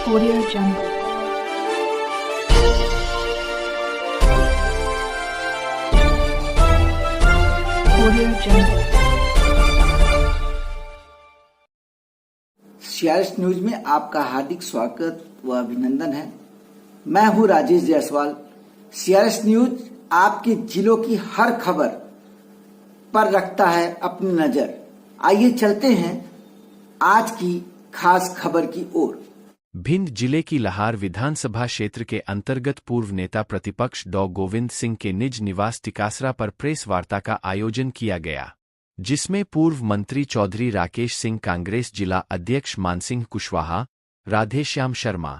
Audio Jungle. Audio Jungle. CRS news में आपका हार्दिक स्वागत व अभिनंदन है। मैं हूं राजेश जायसवाल। सीआरएस न्यूज आपके जिलों की हर खबर पर रखता है अपनी नजर। आइए चलते हैं आज की खास खबर की ओर। भिंड जिले की लहार विधानसभा क्षेत्र के अंतर्गत पूर्व नेता प्रतिपक्ष डॉ गोविंद सिंह के निज निवास टिकासरा पर प्रेस वार्ता का आयोजन किया गया, जिसमें पूर्व मंत्री चौधरी राकेश सिंह, कांग्रेस जिला अध्यक्ष मानसिंह कुशवाहा, राधेश्याम शर्मा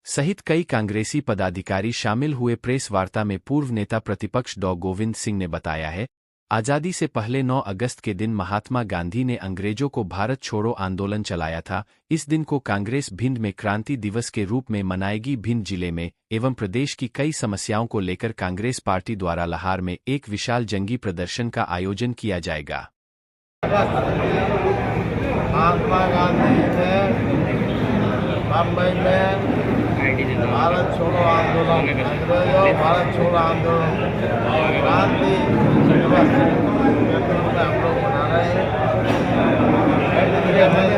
सहित कई कांग्रेसी पदाधिकारी शामिल हुए। प्रेस वार्ता में पूर्व नेता प्रतिपक्ष डॉ गोविंद सिंह ने बताया है, आजादी से पहले 9 अगस्त के दिन महात्मा गांधी ने अंग्रेजों को भारत छोड़ो आंदोलन चलाया था। इस दिन को कांग्रेस भिंड में क्रांति दिवस के रूप में मनाएगी। भिंड जिले में एवं प्रदेश की कई समस्याओं को लेकर कांग्रेस पार्टी द्वारा लहार में एक विशाल जंगी प्रदर्शन का आयोजन किया जाएगा। महात्मा गांधी ने बम्बई में भारत छोड़ो आंदोलन, अंग्रेजों भारत छोड़ो आंदोलन क्रांति दिवस हम लोग मना रहे हैं।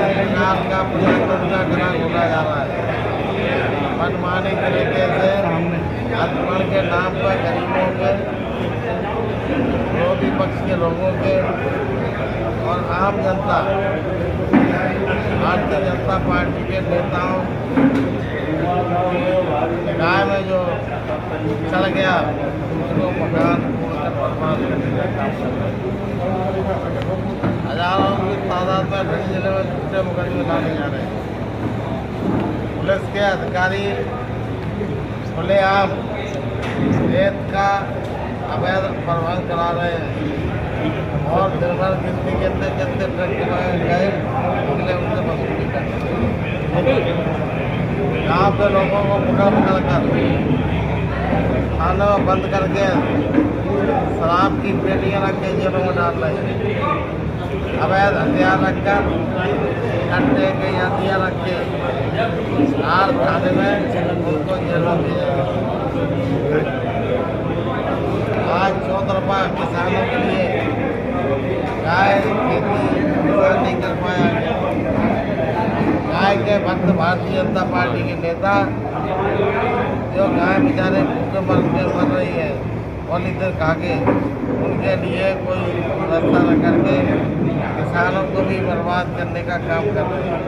सरकार का प्रजातंत्र होता जा रहा है। मनमानी तरीके से अधपड़ के नाम पर गरीबों के, विरोधी पक्ष के लोगों के और आम जनता, भारतीय जनता पार्टी के नेताओं गाय में जो चल गया उसको मकान बर्बाद करने का काम कर रहे हैं। हजारों की तादाद में भिंड जिले में झूठे मुकदमे लाने जा रहे हैं। पुलिस के अधिकारी खुलेआम रेत का अवैध परिवहन करा रहे हैं और दिन भर गिनती कितने ट्रक गए निकले उनसे वसूली करते हैं। यहाँ पे लोगों को पकड़ कर थानों में बंद करके शराब की पेटियाँ रख के जेलों में डाल रहे हैं। अवैध हथियार रखकर कट्टे के हथियार रख के हार थाने में उनको जेलों में। आज चौतरफा किसानों के लिए गाय खेती नहीं कर पाया। गाय के भक्त भारतीय जनता पार्टी के नेता जो गाय बेचारे भूखे मर रही है पॉलीथिन खा के, उनके लिए कोई व्यवस्था न करके किसानों को भी बर्बाद करने का काम कर रहे हैं।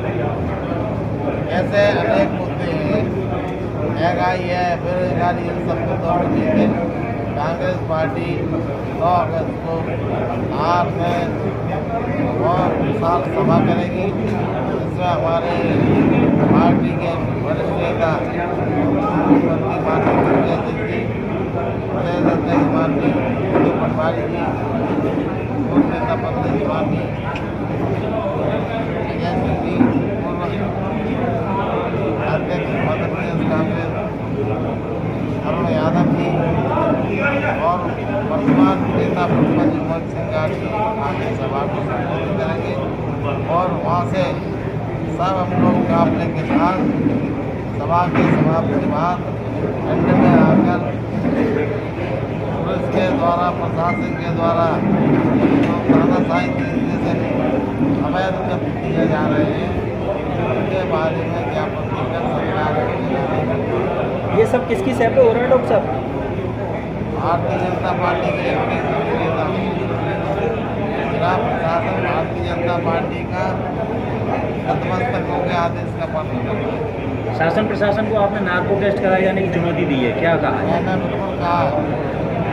ऐसे अनेक मुद्दे हैं, महंगाई है, बेरोजगारी, इन सब मुद्दों को लेकर कांग्रेस पार्टी 9 अगस्त को हार में और विशाल सभा करेगी। इसमें हमारे पार्टी के वरिष्ठ नेता माननीय पटवारी जी, पूर्व नेता पंकज स्वामी, अजय सिंह जी, पूर्व अध्यक्ष मध्य प्रदेश कांग्रेस अरुण यादव जी और वर्तमान नेता प्रतिपक्ष मोहन सिंह जी आगे सभा को संबोधित करेंगे और वहाँ से सब हम लोग काफले के साथ सभा के समाप्ति के बाद ठंडे में आकर पुलिस के द्वारा, प्रशासन के द्वारा जो तानाशाही तरीके से अवैध कब्जे किए जा रहे हैं उनके बारे में ज्ञापन देकर सरकार। ये सब किसकी सह पे हो रहा है डॉक्टर साहब? भारतीय जनता पार्टी के नेता, जिला प्रशासन भारतीय जनता पार्टी का नतमस्तक होकर आदेश का पालन कर रहा है। शासन प्रशासन को आपने नार्को टेस्ट कराए जाने की चुनौती दी है, क्या कहा? मैंने बिल्कुल कहा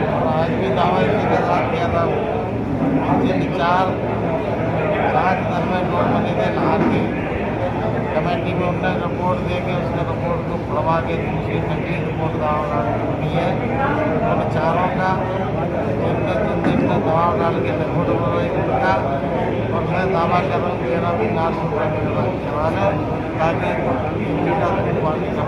और आज भी दावा इसी के साथ किया था। जिन 4 में नोटबंदी के लहार की कमेटी में उन्होंने रिपोर्ट दे के उसके रिपोर्ट को पढ़वा के दूसरी नकली रिपोर्ट दावा दी है। उन 4 का जिनने दबाव डाल के रिपोर्ट बन रही उनका, और मैं दावा कर रहा हूँ मेरा भी नार्को करवाना ताकि पार्टी का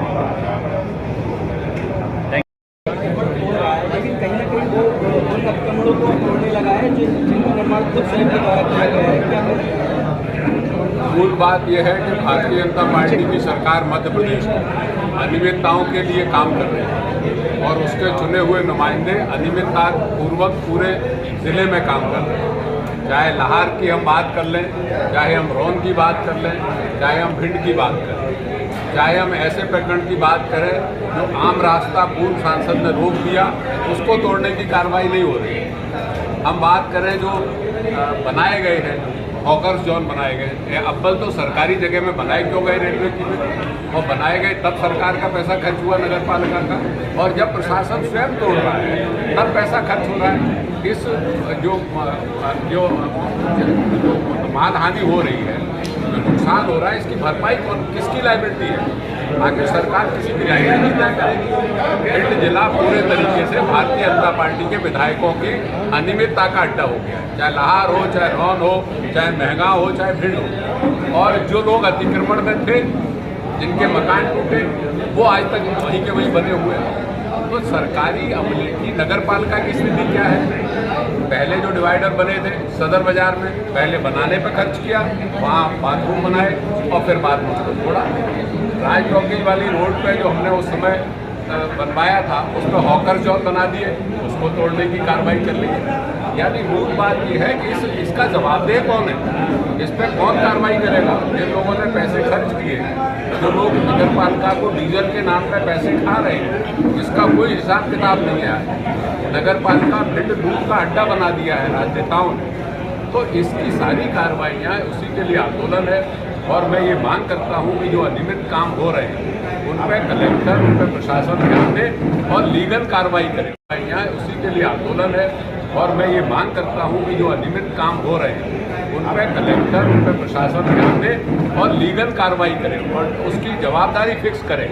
लेकिन कहीं ना कहीं वो उन कमरों को तोड़ने लगा है जिनको निर्माण खुद स्वयं के द्वारा किया गया है। क्या मूल बात यह है कि भारतीय जनता पार्टी की सरकार मध्य प्रदेश में अनियमितताओं के लिए काम कर रही है और उसके चुने हुए नुमाइंदे अनियमितता पूर्वक पूरे ज़िले में काम कर रहे हैं। चाहे लाहौर की हम बात कर लें, चाहे हम रौन की बात कर लें, चाहे हम भिंड की बात करें, चाहे हम ऐसे प्रकरण की बात करें जो आम रास्ता पूर्व सांसद ने रोक दिया, उसको तोड़ने की कार्रवाई नहीं हो रही है। हम बात करें जो बनाए गए हैं हॉकर्स जोन बनाए गए, अव्वल तो सरकारी जगह में बनाए क्यों गए रेलवे की में, और बनाए गए तब सरकार का पैसा खर्च हुआ नगर पालिका का, और जब प्रशासन स्वयं तोड़ रहा है तब पैसा खर्च हो रहा है। इस जो मानहानि हो रही है, जो नुकसान हो रहा है, इसकी भरपाई किसकी लायबिलिटी है? आखिर सरकार किसी की लायबिलिटी तय करेगी? भिंड जिला पूरे तरीके से भारतीय जनता पार्टी के विधायकों की अनियमितता का अड्डा हो गया, चाहे लाहौर हो, चाहे रौन हो, चाहे महगांव हो, चाहे भिंड हो। और जो लोग अतिक्रमण में थे, जिनके मकान टूटे, वो आज तक वहीं के वहीं बने हुए हैं। तो सरकारी अमले नगर पालिका की स्थिति क्या है? पहले जो डिवाइडर बने थे सदर बाजार में, पहले बनाने पर खर्च किया, वहाँ बाथरूम बनाए और फिर बाद में उसको तोड़ा। राज चौकी वाली रोड पे जो हमने उस समय बनवाया था, उस पर हॉकर जोन बना दिए, उसको तोड़ने की कार्रवाई कर ली है। यानी मूल बात यह है कि इसका जवाबदेह कौन है? इस पर कौन कार्रवाई करेगा? जिन लोगों ने पैसे खर्च किए, जो लोग नगर पालिका को डीजल के नाम पर पैसे खा रहे हैं, इसका कोई हिसाब किताब नहीं है। नगर पालिका भिंड दूध का अड्डा बना दिया है राजनेताओं ने। तो इसकी सारी कार्रवाइयाँ उसी के लिए आंदोलन है। और मैं ये मांग करता हूँ कि जो अनियमित काम हो रहे हैं उन पर कलेक्टर, उन पर प्रशासन ध्यान दे और लीगल कार्रवाई करे। यहाँ उसी के लिए आंदोलन है। और मैं ये मांग करता हूँ कि जो अनियमित काम हो रहे हैं उन पर कलेक्टर, उन पर प्रशासन ध्यान दे और लीगल कार्रवाई करे और उसकी जवाबदारी फिक्स करे।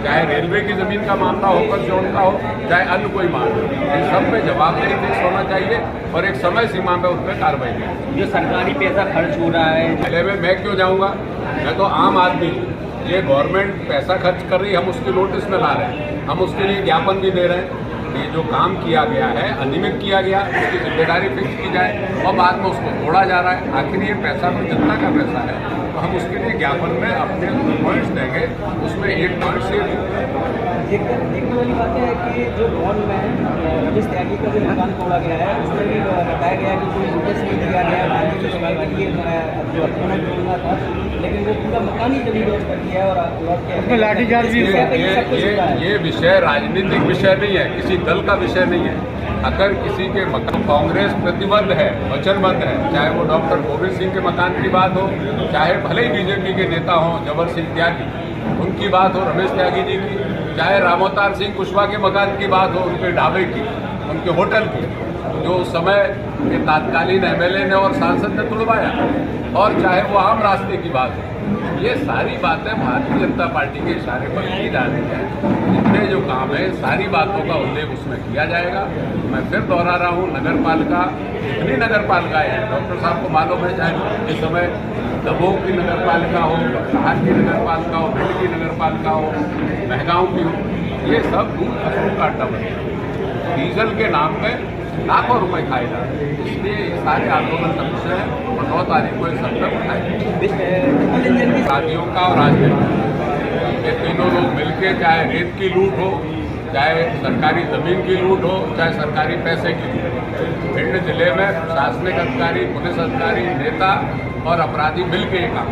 चाहे रेलवे की ज़मीन का मामला हो, हॉकर जोन का हो, चाहे अन्य कोई मामला, इन सब पे जवाबदारी फिक्स होना चाहिए और एक समय सीमा में उन पर कार्रवाई करें। जो सरकारी पैसा खर्च हो रहा है, पहले में मैं क्यों जाऊँगा? मैं तो आम आदमी हूँ। ये गवर्नमेंट पैसा खर्च कर रही है, हम उसकी नोटिस में ला रहे हैं, हम उसके लिए ज्ञापन भी दे रहे हैं। ये जो काम किया गया है, अनियमित किया गया, उसकी जिम्मेदारी फिक्स की जाए और बाद में उसको तोड़ा जा रहा है। आखिर ये पैसा तो जनता का पैसा है, तो हम उसके लिए ज्ञापन में अपने पॉइंट्स देंगे। उसमें एक पॉइंट से देखने वाली बात है कि जो रौन में रमेश त्यागी का जो मकान तोड़ा गया है, उसमें भी बताया गया कि कोई नोटिस नहीं दिया गया जो अतिक्रमण तोड़ना था, लेकिन वो पूरा मकान ही जमीन रोड कर दिया है और लाठीचार्ज भी। ये विषय राजनीतिक विषय नहीं है, किसी दल का विषय नहीं है। अगर किसी के मकान, कांग्रेस प्रतिबद्ध है, वचनबद्ध है, चाहे वो डॉक्टर गोविंद सिंह के मकान की बात हो, चाहे भले ही बीजेपी के नेता हों जबर सिंह त्यागी, उनकी बात हो, रमेश त्यागी जी की, चाहे रामोतार सिंह कुशवाहा के मकान की बात हो, उनके ढाबे की, उनके होटल की, जो उस समय के तात्कालीन एमएलए ने और सांसद ने तुड़वाया, और चाहे वो आम रास्ते की बात हो, ये सारी बातें भारतीय जनता पार्टी के इशारे पर की जा रही है। जितने जो काम है सारी बातों का उल्लेख उसमें किया जाएगा। मैं फिर दोहरा रहा हूँ, नगर पालिका, जितनी नगर पालिकाएँ हैं, डॉक्टर साहब को मालूम है, चाहे इस समय दमोह की नगर पालिका हो, लाहौर की नगर पालिका हो, भिंड की नगर पालिका हो, महगांव की हो, ये सब दूध खसरू का अड्डा बने, डीजल के नाम पे लाखों रुपए खाए जा रहे हैं। इसलिए ये सारे आंदोलन का विषय है और 9 तारीख को इस सब तक उठाएंगे। शादियों का और राजनीति, ये तीनों लोग मिलकर, चाहे रेत की लूट हो, चाहे सरकारी ज़मीन की लूट हो, चाहे सरकारी पैसे की लूट हो, भिंड जिले में प्रशासनिक अधिकारी, पुलिस अधिकारी, नेता और अपराधी मिलकर ये काम